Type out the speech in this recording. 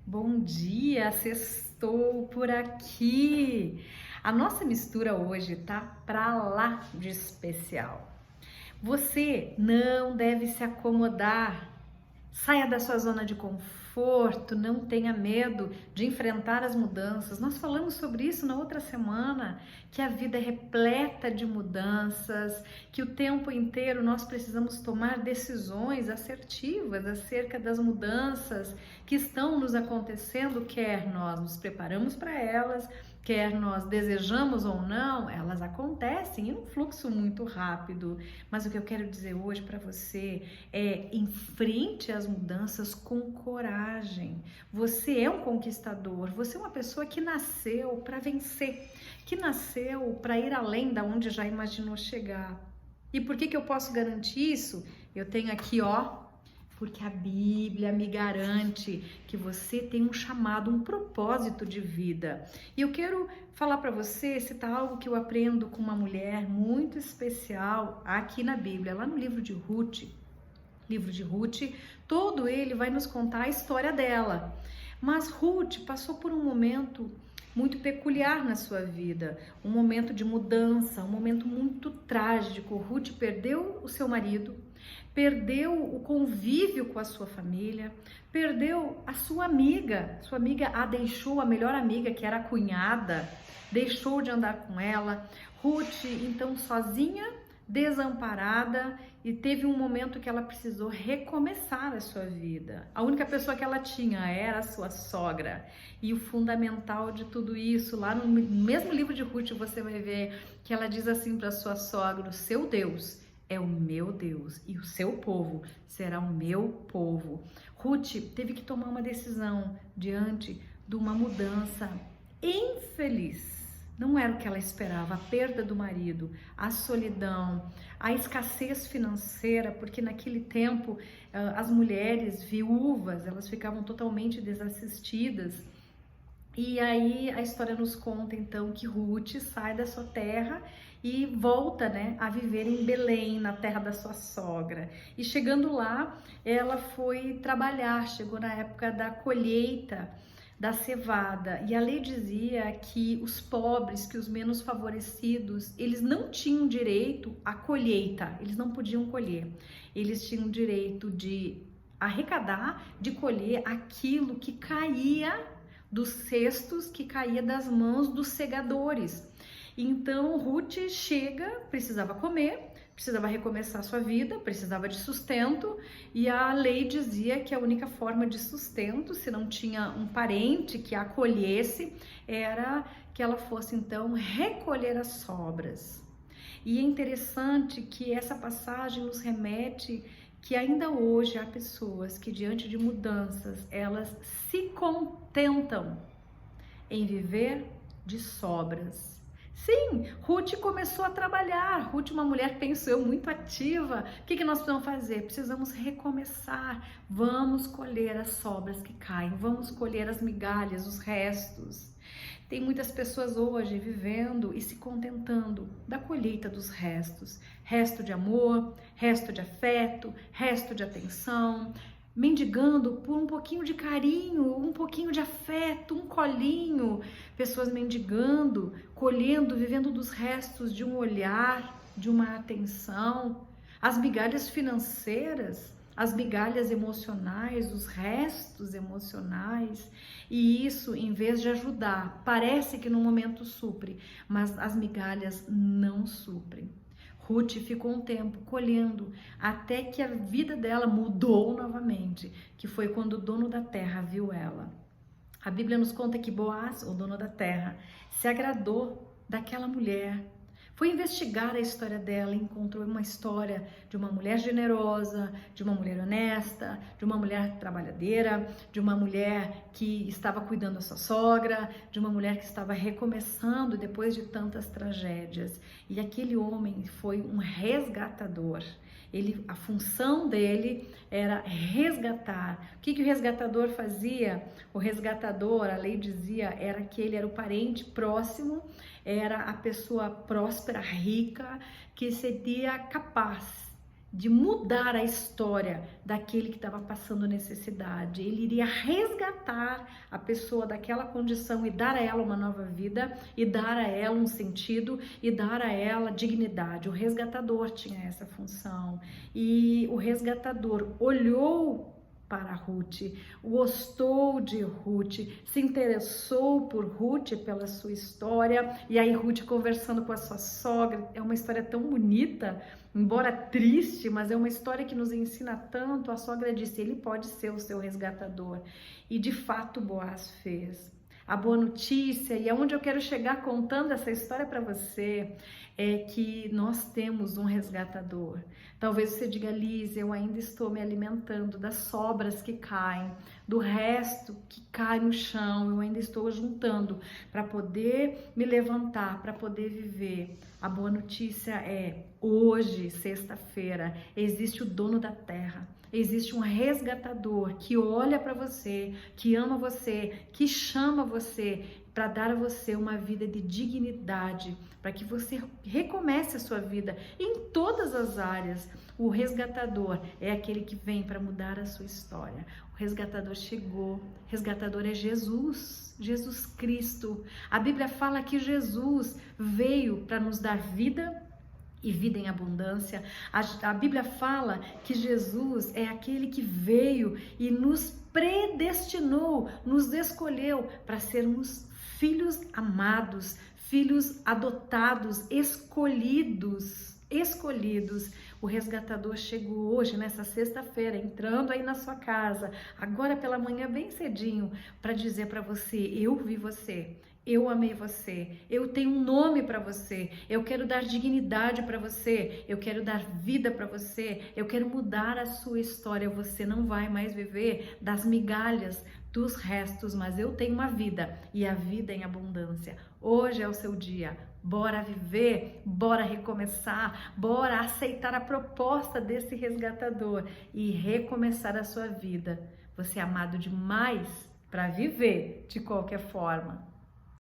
Bom dia, sextou por aqui. A nossa mistura hoje tá pra lá de especial. Você não deve se acomodar. Saia da sua zona de conforto, não tenha medo de enfrentar as mudanças. Nós falamos sobre isso na outra semana, que a vida é repleta de mudanças, que o tempo inteiro nós precisamos tomar decisões assertivas acerca das mudanças que estão nos acontecendo, quer nós nos preparamos para elas, quer nós desejamos ou não, elas acontecem em um fluxo muito rápido. Mas o que eu quero dizer hoje para você é: enfrente as mudanças com coragem. Você é um conquistador, você é uma pessoa que nasceu para vencer, que nasceu para ir além da onde já imaginou chegar. E por que eu posso garantir isso? Eu tenho aqui, ó, porque a Bíblia me garante que você tem um chamado, um propósito de vida. E eu quero falar para você, citar algo que eu aprendo com uma mulher muito especial aqui na Bíblia, lá no livro de Ruth. Livro de Ruth, todo ele vai nos contar a história dela. Mas Ruth passou por um momento muito peculiar na sua vida, um momento de mudança, um momento muito trágico. Ruth perdeu o seu marido, perdeu o convívio com a sua família, perdeu a sua amiga a deixou, a melhor amiga, que era a cunhada, deixou de andar com ela. Ruth, então, sozinha, desamparada, e teve um momento que ela precisou recomeçar a sua vida. A única pessoa que ela tinha era a sua sogra. E o fundamental de tudo isso, lá no mesmo livro de Ruth, você vai ver que ela diz assim para sua sogra: o seu Deus é o meu Deus e o seu povo será o meu povo. Ruth teve que tomar uma decisão diante de uma mudança infeliz. Não era o que ela esperava, a perda do marido, a solidão, a escassez financeira, porque naquele tempo as mulheres viúvas, elas ficavam totalmente desassistidas. E aí a história nos conta então que Ruth sai da sua terra e volta, né, a viver em Belém, na terra da sua sogra. E chegando lá, ela foi trabalhar, chegou na época da colheita da cevada, e a lei dizia que os pobres, que os menos favorecidos, eles não tinham direito à colheita, eles não podiam colher, eles tinham direito de arrecadar, de colher aquilo que caía dos cestos, que caía das mãos dos segadores. Então Ruth chega, precisava comer, precisava recomeçar sua vida, precisava de sustento, e a lei dizia que a única forma de sustento, se não tinha um parente que a acolhesse, era que ela fosse então recolher as sobras. E é interessante que essa passagem nos remete que ainda hoje há pessoas que, diante de mudanças, elas se contentam em viver de sobras. Sim, Ruth começou a trabalhar. Ruth, uma mulher, penso eu, muito ativa. O que nós precisamos fazer? Precisamos recomeçar. Vamos colher as sobras que caem, vamos colher as migalhas, os restos. Tem muitas pessoas hoje vivendo e se contentando da colheita dos restos. Resto de amor, resto de afeto, resto de atenção, mendigando por um pouquinho de carinho, um pouquinho de afeto, um colinho. Pessoas mendigando, colhendo, vivendo dos restos de um olhar, de uma atenção. As migalhas financeiras, as migalhas emocionais, os restos emocionais. E isso, em vez de ajudar, parece que no momento supre, mas as migalhas não suprem. Ruth ficou um tempo colhendo, até que a vida dela mudou novamente, que foi quando o dono da terra viu ela. A Bíblia nos conta que Boaz, o dono da terra, se agradou daquela mulher. Foi investigar a história dela e encontrou uma história de uma mulher generosa, de uma mulher honesta, de uma mulher trabalhadeira, de uma mulher que estava cuidando da sua sogra, de uma mulher que estava recomeçando depois de tantas tragédias. E aquele homem foi um resgatador. A função dele era resgatar. O que o resgatador fazia? O resgatador, a lei dizia, era que ele era o parente próximo, era a pessoa próspera, rica, que seria capaz de mudar a história daquele que estava passando necessidade. Ele iria resgatar a pessoa daquela condição e dar a ela uma nova vida, e dar a ela um sentido, e dar a ela dignidade. O resgatador tinha essa função. E o resgatador olhou para Ruth, gostou de Ruth, se interessou por Ruth, pela sua história, e aí Ruth conversando com a sua sogra, é uma história tão bonita, embora triste, mas é uma história que nos ensina tanto. A sogra disse, ele pode ser o seu resgatador, e de fato Boaz fez. A boa notícia, e aonde eu quero chegar contando essa história para você, é que nós temos um resgatador. Talvez você diga, Liz, eu ainda estou me alimentando das sobras que caem, do resto que cai no chão, eu ainda estou juntando para poder me levantar, para poder viver. A boa notícia é, hoje, sexta-feira, existe o dono da terra. Existe um resgatador que olha para você, que ama você, que chama você para dar a você uma vida de dignidade, para que você recomece a sua vida em todas as áreas. O resgatador é aquele que vem para mudar a sua história. O resgatador chegou. O resgatador é Jesus, Jesus Cristo. A Bíblia fala que Jesus veio para nos dar vida e vida em abundância. A Bíblia fala que Jesus é aquele que veio e nos predestinou, nos escolheu para sermos filhos amados, filhos adotados, escolhidos. O resgatador chegou hoje, nessa sexta-feira, entrando aí na sua casa, agora pela manhã bem cedinho, para dizer para você, eu vi você. Eu amei você, eu tenho um nome para você, eu quero dar dignidade para você, eu quero dar vida para você, eu quero mudar a sua história. Você não vai mais viver das migalhas, dos restos, mas eu tenho uma vida, e a vida em abundância. Hoje é o seu dia, bora viver, bora recomeçar, bora aceitar a proposta desse resgatador e recomeçar a sua vida. Você é amado demais para viver de qualquer forma.